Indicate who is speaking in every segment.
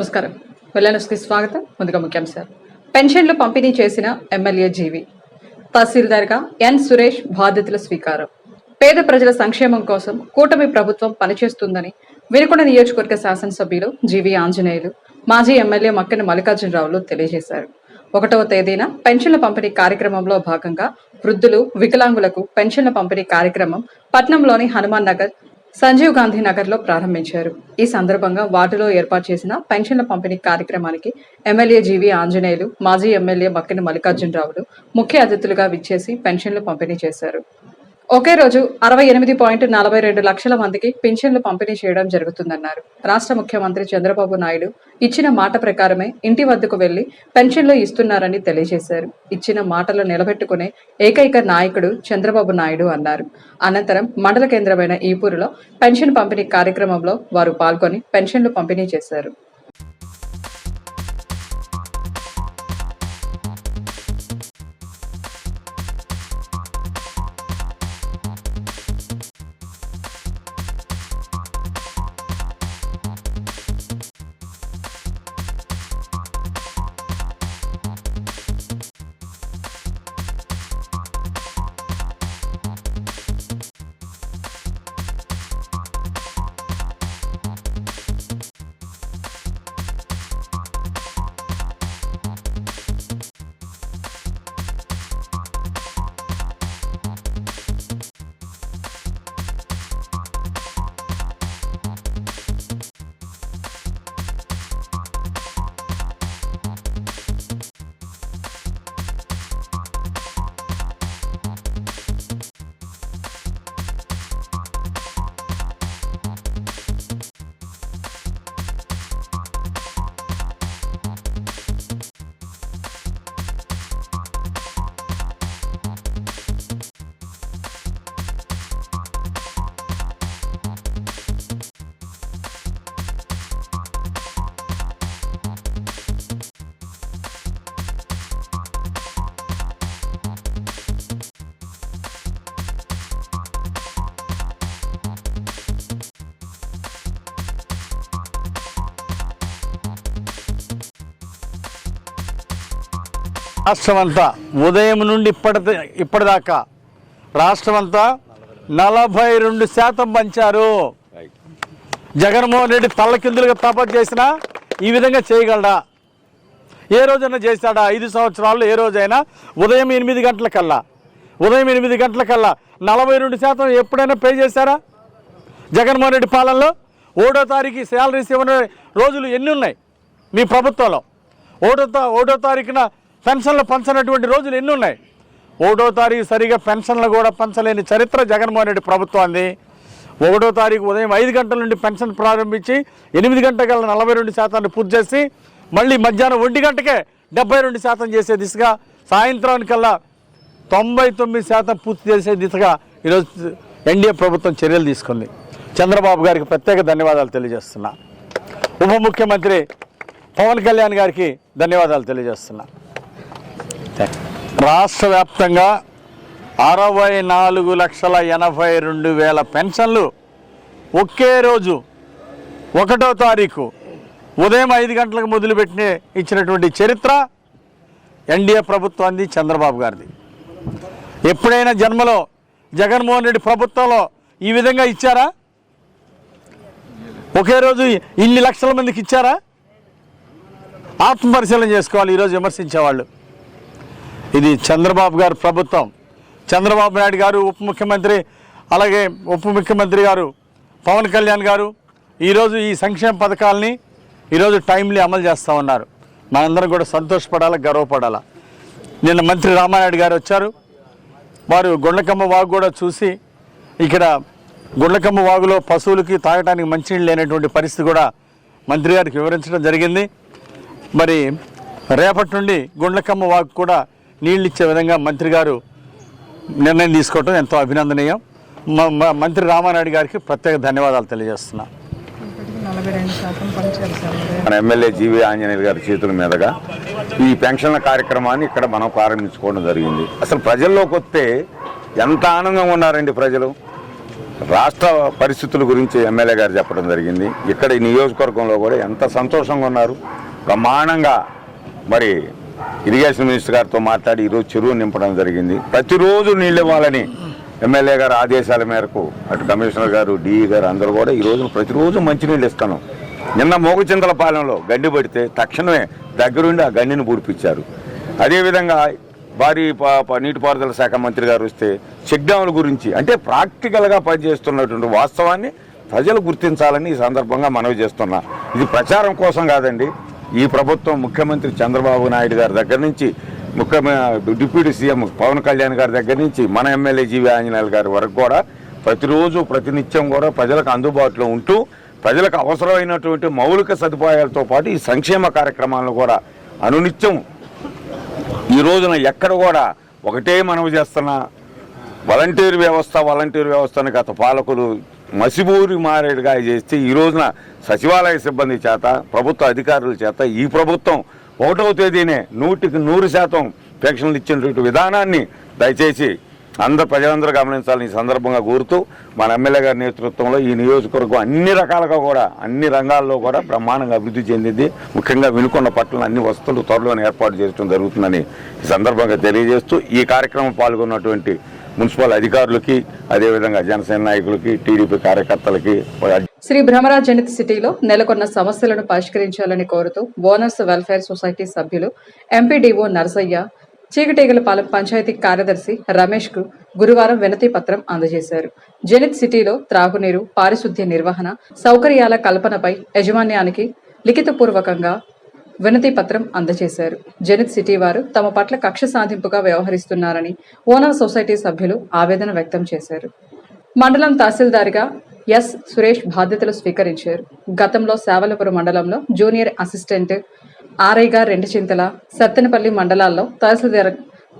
Speaker 1: నమస్కారం. వెల్లనస్కి స్వాగతం. ముందుగా ముఖ్యాంశాలు. పెన్షన్లు పంపిణీ చేసిన ఎమ్మెల్యే జీవి. తహసీల్దార్గా ఎన్ సురేష్ బాధ్యతల స్వీకారం. పేద ప్రజల సంక్షేమం కోసం కూటమి ప్రభుత్వం పనిచేస్తుందని వినుకొండ నియోజకవర్గ శాసనసభ్యులు జీవి ఆంజనేయులు, మాజీ ఎమ్మెల్యే మక్కెన మల్లికార్జునరావులు తెలియజేశారు. 1వ తేదీన పెన్షన్ల పంపిణీ కార్యక్రమంలో భాగంగా వృద్ధులు, వికలాంగులకు పెన్షన్ల పంపిణీ కార్యక్రమం పట్నంలోని హనుమాన్ నగర్, సంజీవ్ గాంధీ నగర్ లో ప్రారంభించారు. ఈ సందర్భంగా వార్డులో ఏర్పాటు చేసిన పెన్షన్ల పంపిణీ కార్యక్రమానికి ఎమ్మెల్యే జీవి ఆంజనేయులు, మాజీ ఎమ్మెల్యే మక్కెన మల్లికార్జునరావులు ముఖ్య అతిథులుగా విచ్చేసి పెన్షన్లు పంపిణీ చేశారు. ఒకే రోజు 68.42 లక్షల మందికి పింఛన్లు పంపిణీ చేయడం జరుగుతుందన్నారు. రాష్ట్ర ముఖ్యమంత్రి చంద్రబాబు నాయుడు ఇచ్చిన మాట ప్రకారమే ఇంటి వద్దకు వెళ్లి పెన్షన్లు ఇస్తున్నారని తెలియజేశారు. ఇచ్చిన మాటలు నిలబెట్టుకునే ఏకైక నాయకుడు చంద్రబాబు నాయుడు అన్నారు. అనంతరం మండల కేంద్రమైన ఈపూరులో పెన్షన్ పంపిణీ కార్యక్రమంలో వారు పాల్గొని పెన్షన్లు పంపిణీ చేశారు.
Speaker 2: రాష్ట్రమంతా ఉదయం నుండి ఇప్పటిదాకా రాష్ట్రమంతా 42% పంచారు. జగన్మోహన్ రెడ్డి తల్లకిందులుగా తపస్సు చేసినా ఈ విధంగా చేయగలడా? ఏ రోజైనా చేశాడా? 5 సంవత్సరాల్లో ఏ రోజైనా ఉదయం 8 గంటలకల్లా 42% ఎప్పుడైనా పే చేశారా? జగన్మోహన్ రెడ్డి పాలనలో 1వ తారీఖు శాలరీస్ ఇవ్వని రోజులు ఎన్ని ఉన్నాయి మీ ప్రభుత్వంలో? 1వ తారీఖున పెన్షన్లు పంచనటువంటి రోజులు ఎన్ని ఉన్నాయి? 1వ తారీఖు సరిగా పెన్షన్లు కూడా పంచలేని చరిత్ర జగన్మోహన్ రెడ్డి ప్రభుత్వాన్ని. 1వ తారీఖు ఉదయం 5 గంటల నుండి పెన్షన్ ప్రారంభించి 8 గంటలకల్లా 42% పూర్తి చేసి మళ్ళీ మధ్యాహ్నం 1 గంటకే 72% చేసే దిశగా, సాయంత్రానికల్లా 99% పూర్తి చేసే దిశగా ఈరోజు ఎన్డీఏ ప్రభుత్వం చర్యలు తీసుకుంది. చంద్రబాబు గారికి ప్రత్యేక ధన్యవాదాలు తెలియజేస్తున్నా. ఉప ముఖ్యమంత్రి పవన్ కళ్యాణ్ గారికి ధన్యవాదాలు తెలియజేస్తున్నా. రాష్ట్ర వ్యాప్తంగా 64,82,000 పెన్షన్లు ఒకే రోజు 1వ తారీఖు ఉదయం 5 గంటలకు మొదలుపెట్టి ఇచ్చినటువంటి చరిత్ర ఎన్డీఏ ప్రభుత్వాన్ని, చంద్రబాబు గారిది. ఎప్పుడైనా జన్మలో జగన్మోహన్ రెడ్డి ప్రభుత్వంలో ఈ విధంగా ఇచ్చారా? ఒకే రోజు ఇన్ని లక్షల మందికి ఇచ్చారా? ఆత్మపరిశీలన చేసుకోవాలి ఈరోజు విమర్శించేవాళ్ళు. ఇది చంద్రబాబు గారు ప్రభుత్వం. చంద్రబాబు నాయుడు గారు ఉప ముఖ్యమంత్రి, అలాగే ఉప ముఖ్యమంత్రి గారు పవన్ కళ్యాణ్ గారు ఈరోజు ఈ సంక్షేమ పథకాలని ఈరోజు టైమ్లీ అమలు చేస్తూ ఉన్నారు. మనందరం కూడా సంతోషపడాలా, గర్వపడాలా. నిన్న మంత్రి రామానాయుడు గారు వచ్చారు. వారు గుండ్లకమ్మ వాగు కూడా చూసి, ఇక్కడ గుండ్లకమ్మ వాగులో పశువులకి తాగడానికి మంచినీళ్ళు లేనటువంటి పరిస్థితి కూడా మంత్రి గారికి వివరించడం జరిగింది. మరి రేపటి నుండి గుండ్లకమ్మ వాగు కూడా నీళ్ళు ఇచ్చే విధంగా మంత్రి గారు నిర్ణయం తీసుకోవటం ఎంతో అభినందనీయం. మంత్రి రామానాయుడు గారికి ప్రత్యేక ధన్యవాదాలు తెలియజేస్తున్నా.
Speaker 3: మన ఎమ్మెల్యే జీవి ఆంజనేయులు గారి చేతుల మీదుగా ఈ పెన్షన్ల కార్యక్రమాన్ని ఇక్కడ మనం ప్రారంభించుకోవడం జరిగింది. అసలు ప్రజల్లోకి వస్తే ఎంత ఆనందంగా ఉన్నారండి ప్రజలు. రాష్ట్ర పరిస్థితుల గురించి ఎమ్మెల్యే గారు చెప్పడం జరిగింది. ఇక్కడ ఈ నియోజకవర్గంలో కూడా ఎంత సంతోషంగా ఉన్నారు. బ్రహ్మాండంగా మరి ఇరిగేషన్ మినిస్టర్ గారితో మాట్లాడి ఈరోజు చెరువు నింపడం జరిగింది. ప్రతిరోజు నీళ్ళు ఇవ్వాలని ఎమ్మెల్యే గారు ఆదేశాల మేరకు అటు కమిషనర్ గారు, డిఈ గారు అందరూ కూడా ఈ రోజు ప్రతిరోజు మంచినీళ్ళు ఇస్తాను. నిన్న మోగుచింతలపాలెంలో గండి పడితే తక్షణమే దగ్గరుండి ఆ గండిని పూడిపించారు. అదేవిధంగా భారీ నీటిపారుదల శాఖ మంత్రి గారు వస్తే చెక్ డ్యాముల గురించి అంటే ప్రాక్టికల్గా పనిచేస్తున్నటువంటి వాస్తవాన్ని ప్రజలు గుర్తించాలని ఈ సందర్భంగా మనవి చేస్తున్నా. ఇది ప్రచారం కోసం కాదండి. ఈ ప్రభుత్వం ముఖ్యమంత్రి చంద్రబాబు నాయుడు గారి దగ్గర నుంచి డిప్యూటీ సీఎం పవన్ కళ్యాణ్ గారి దగ్గర నుంచి మన ఎమ్మెల్యే జీవి ఆంజనేయులు గారి వరకు కూడా ప్రతిరోజు ప్రతినిత్యం కూడా ప్రజలకు అందుబాటులో ఉంటూ ప్రజలకు అవసరమైనటువంటి మౌలిక సదుపాయాలతో పాటు ఈ సంక్షేమ కార్యక్రమాలను కూడా అనునిత్యం ఈ రోజున ఎక్కడ కూడా ఒకటే మనవి చేస్తున్న వాలంటీర్ వ్యవస్థను గత పాలకులు మసిబూరి మారేడుగా చేస్తే ఈ రోజున సచివాలయ సిబ్బంది చేత, ప్రభుత్వ అధికారుల చేత ఈ ప్రభుత్వం 1వ తేదీనే 100% పెన్షన్లు ఇచ్చినటువంటి విధానాన్ని దయచేసి ప్రజలందరూ గమనించాలని ఈ సందర్భంగా కోరుతూ మన ఎమ్మెల్యే గారి నేతృత్వంలో ఈ నియోజకవర్గం అన్ని రకాలుగా కూడా అన్ని రంగాల్లో కూడా బ్రహ్మాండంగా అభివృద్ధి చెందింది. ముఖ్యంగా వినుకొండ పట్టణంలో అన్ని వసతులు త్వరలోనే ఏర్పాటు చేయడం జరుగుతుందని ఈ సందర్భంగా తెలియజేస్తూ ఈ కార్యక్రమం పాల్గొన్నటువంటి మున్సిపల్ అధికారులకి, అదేవిధంగా జనసేన నాయకులకి, టీడీపీ కార్యకర్తలకి.
Speaker 1: శ్రీ భ్రమరాజ్ జనిత్ సిటీలో నెలకొన్న సమస్యలను పరిష్కరించాలని కోరుతూ ఓనర్స్ వెల్ఫేర్ సొసైటీ సభ్యులు ఎంపీడీఓ నరసయ్య, చీకటేగలపాలెం పంచాయతీ కార్యదర్శి రమేష్ కు గురువారం వినతి పత్రం అందజేశారు. జనిత్ సిటీలో త్రాగునీరు, పారిశుద్ధ్య నిర్వహణ, సౌకర్యాల కల్పనపై యాజమాన్యానికి లిఖితపూర్వకంగా వినతి పత్రం అందజేశారు. జనిత్ సిటీ వారు తమ పట్ల కక్ష సాధింపుగా వ్యవహరిస్తున్నారని ఓనర్ సొసైటీ సభ్యులు ఆవేదన వ్యక్తం చేశారు. మండలం తహసీల్దార్గా ఎస్ సురేష్ బాధ్యతలు స్వీకరించారు. గతంలో సేవలపురం మండలంలో జూనియర్ అసిస్టెంట్ ఆర్ఐగా రెండుచింతల, సత్తెనపల్లి మండలాల్లో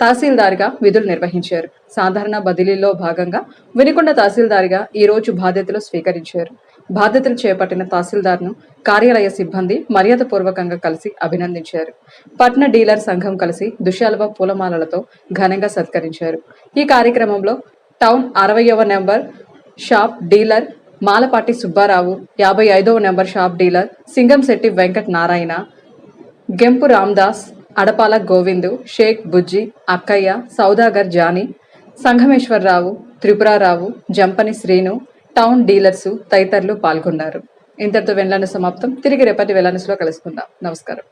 Speaker 1: తహసీల్దార్గా విధులు నిర్వహించారు. సాధారణ బదిలీలో భాగంగా వినుకొండ తహసీల్దార్గా ఈ రోజు బాధ్యతలు స్వీకరించారు. బాధ్యతలు చేపట్టిన తహసీల్దార్ను కార్యాలయ సిబ్బంది మర్యాదపూర్వకంగా కలిసి అభినందించారు. పట్న డీలర్ సంఘం కలిసి దుశ్శాలువ పూలమాలలతో ఘనంగా సత్కరించారు. ఈ కార్యక్రమంలో టౌన్ 60వ number shop dealer Malapati Subbarao, 55వ number shop dealer Singamsetti Venkat Narayana, Gempu Ramdas, Adapala Govindu, Sheikh Bujji, Akkayya, Saudagar Johnny, Sangameswararao, Tripurarao, Jampani Srinu, town dealers తదితరులు పాల్గొన్నారు. ఇంతటితో వెన్లాను సమాప్తం. తిరిగి రేపటి వెన్లానులో కలుసుకుందాం. నమస్కారం.